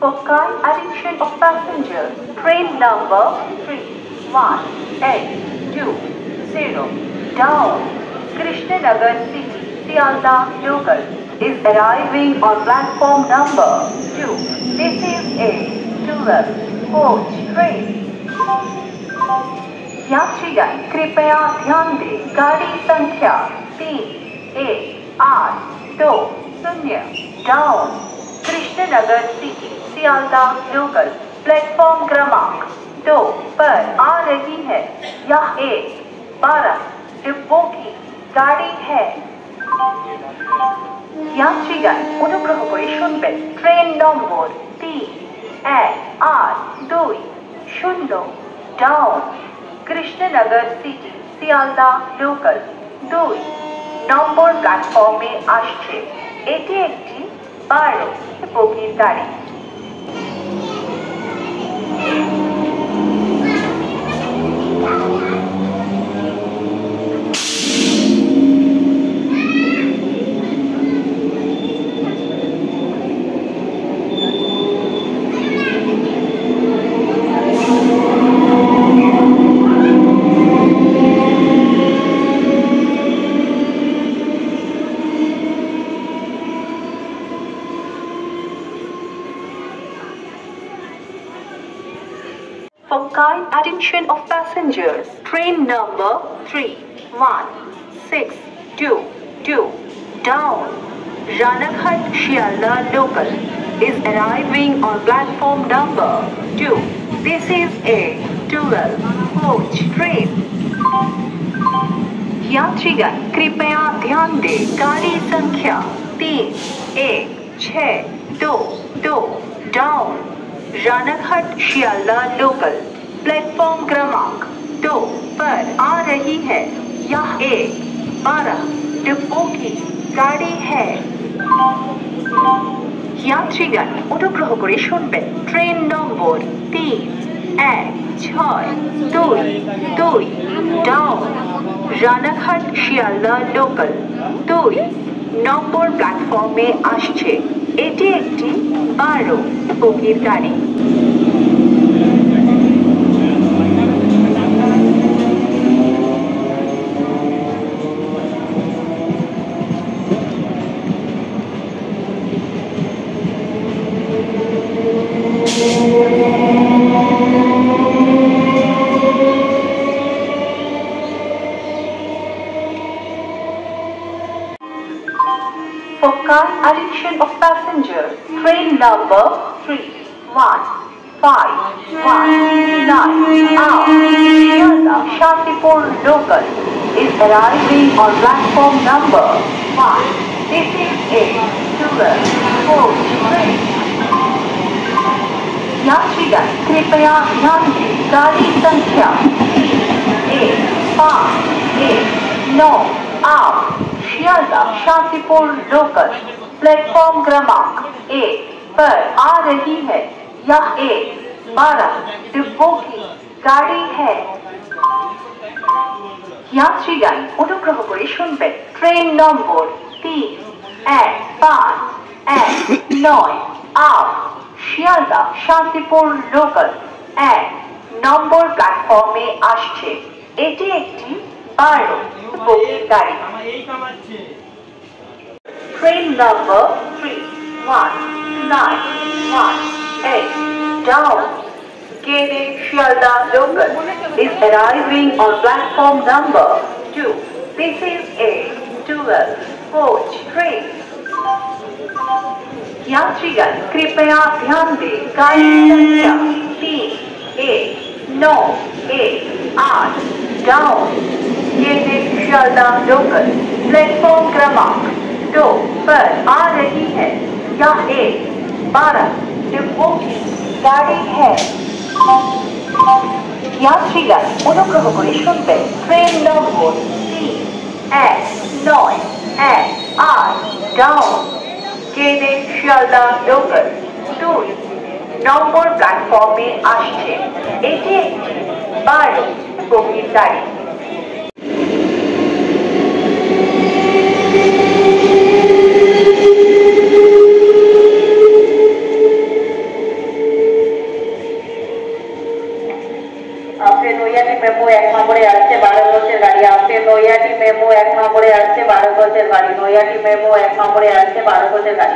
For kind attention of passengers, train number 31820 down Krishnanagar City, Sialdah local is arriving on platform number 2. This is a 12 coach train. यात्रीगण कृपया ध्यान दें, गाड़ी संख्या 31820 down Krishnanagar city Sealdah local platform क्रमांक 2 पर आ रही है। यह एक 12 डिब्बों की गाड़ी है। यात्रीगण अनुग्रह করে শুনবেন, ট্রেন নম্বর 31820 down Krishnanagar city Sealdah local 2 number প্ল্যাটফর্মে আসছে। এটি একটি 12 বগির গাড়ি। For kind attention of passengers, train number 31622 down Ranaghat Sialdah local is arriving on platform number 2. This is a 12 coach train. यात्रीगण कृपया ध्यान दें, गाड़ी संख्या 31622 down Ranaghat Sealdah local platform क्रमांक 2 पर आ रही है। यह एक 12 डिब्बों की गाड़ी है। यात्रीगण अनुग्रह করে শুনবেন, ট্রেন নম্বর 31622 down Ranaghat Sealdah local 2 number প্ল্যাটফর্মে আসছে। এটি একটি 12 বগির গাড়ি। For kind attention of passengers, train number 31519 out Sialdah Shantipur local is arriving on platform number 1. This is a 12 coach train. यात्रीगण कृपया ध्यान दें, गाड़ी संख्या 31519 सियालदाह शांतिपुर लोकल प्लेटफॉर्म क्रमांक 1 पर आ रही है। यह एक 12 डिब्बों की गाड़ी है। यात्रीगण अनुग्रह করে শুনবেন, ট্রেন নম্বর 31519 আপ শিয়ালদাহ শান্তিপুর লোকাল 1 নম্বর প্ল্যাটফর্মে আসছে। এটি একটি 12 বগির গাড়ি। Train number 31918 down Gede Sialdah local is arriving on platform number 2. This is a 12 coach train. यात्रीगण कृपया ध्यान दें, गाड़ी संख्या 31918 down Gede Sialdah local platform क्रमांक 2 पर आ रही है। यह एक 12 डिब्बों की गाड़ी है। यात्रीगण অনুগ্রহ করে শুনবেন, ট্রেন নম্বর 31918 down Gede Sialdah local 2 number প্ল্যাটফর্মে আসছে। এটি একটি 12 বগির গাড়ি। মেমো 1 নম্বরে আসছে 12 কোচের গাড়ি আসছে নৈহাটি মেমো 1 নম্বরে আসছে 12 কোচের গাড়ি নৈহাটি মেমো 1 নম্বরে আসছে 12 কোচের গাড়ি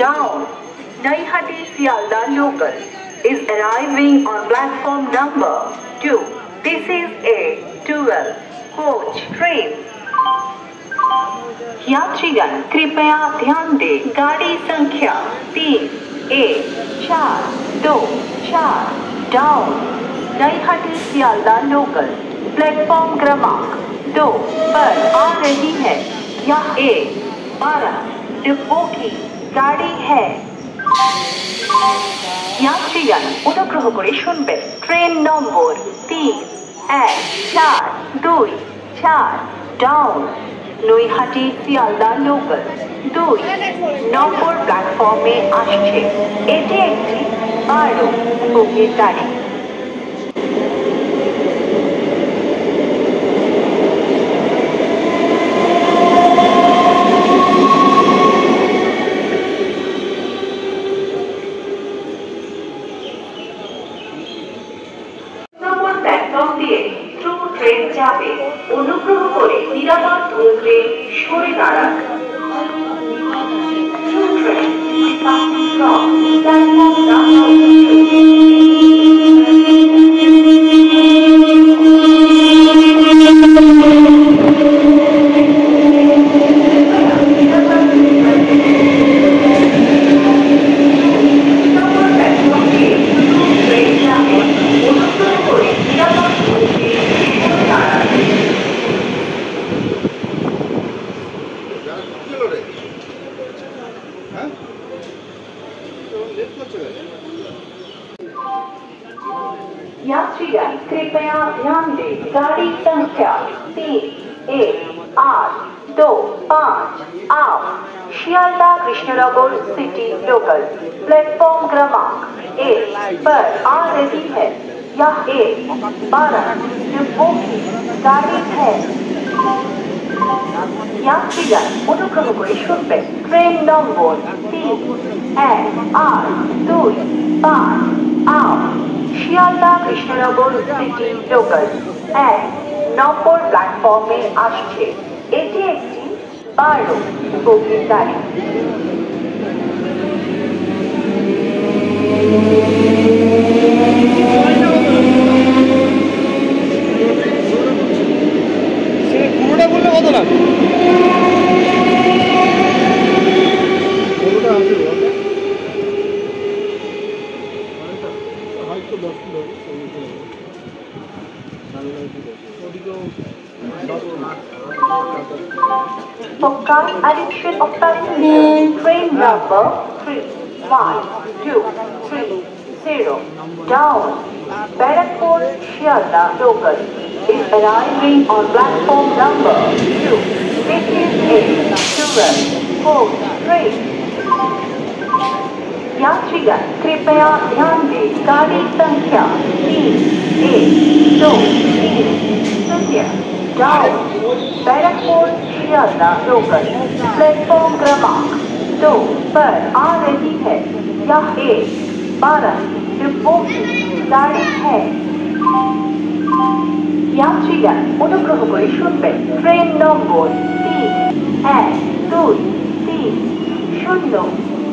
Down. Naihati Sialda local is arriving on platform number 2. This is a 12 coach train. यात्रीगण कृपया ध्यान दें गाड़ी संख्या 3-1-4-2-4 डाउन नईहाटी सियालदा लोकल प्लेटफॉर्म क्रमांक 2 पर आ रही है। यह एक 12 डिब्बों की गाड़ी है। यात्रीगण অনুগ্রহ করে শুনবেন train number 3-1-4-2-4 down Naihati Sealdah local 2 number প্ল্যাটফর্মে আসছে। এটি একটি 12 বগির গাড়ি। ট্রেন যাবে অনুগ্রহ করে নিরাপদ দূরে সরে দাঁড়ান। यात्रीगण कृपया ध्यान दें गाड़ी संख्या 3-1-8-2-5 Sealdah Krishnanagar city local platform क्रमांक 1 पर आ रही है। यह एक 12 डिब्बों की गाड़ी है। यात्रीगण অনুগ্রহ করে শুনবেন ট্রেন নম্বর 3-1-8-2-5 শিয়ালদা কৃষ্ণনগর সিটি লোকাল 1 নম্বর প্ল্যাটফর্মে আসছে। এটি একটি 12 বগির গাড়ি। পুরোটা বললে কত লাগবে? For car addiction of passengers, train number 3-1-2-3-0 down Barakpur Shialda local is arriving on platform number 2. This is a 12 coach train. यात्रीगण कृपया ध्यान दें गाड़ी संख्या 3-1-2-3-0 down Barrackpore Sealdah local platform क्रमांक 2 पर आ रही है। यह एक 12 डिब्बों की गाड़ी है। यात्रीगण অনুগ্রহ করে শুনবেন train number 3-1-2-3-0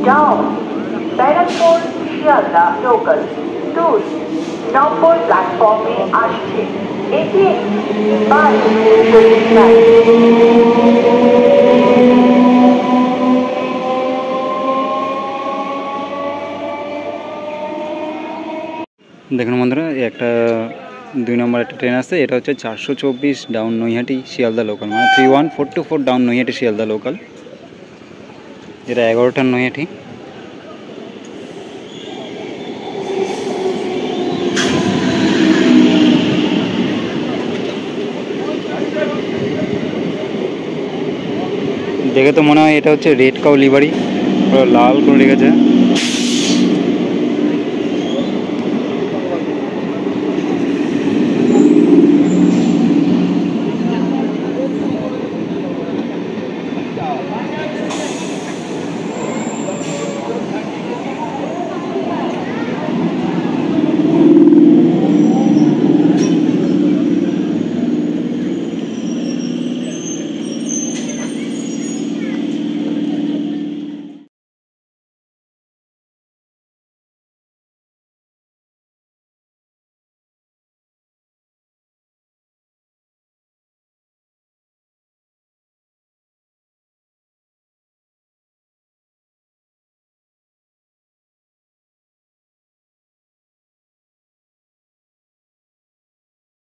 down Barrackpore Sealdah local টুল নম্বর প্ল্যাটফর্মে আসছে। এটি একটি বারোটি ট্রেন। দেখুন বন্ধুরা, একটা 2 নম্বর একটা ট্রেন আছে। এটা হচ্ছে 424 ডাউন নৈহাটি শিয়ালদা লোকাল, মানে 31424 ডাউন নৈহাটি শিয়ালদা লোকাল। এটা 11টার নৈহাটি। দেখে তো মনে হয় এটা হচ্ছে রেড কাউ লিভারি, লাল করে রেখেছে।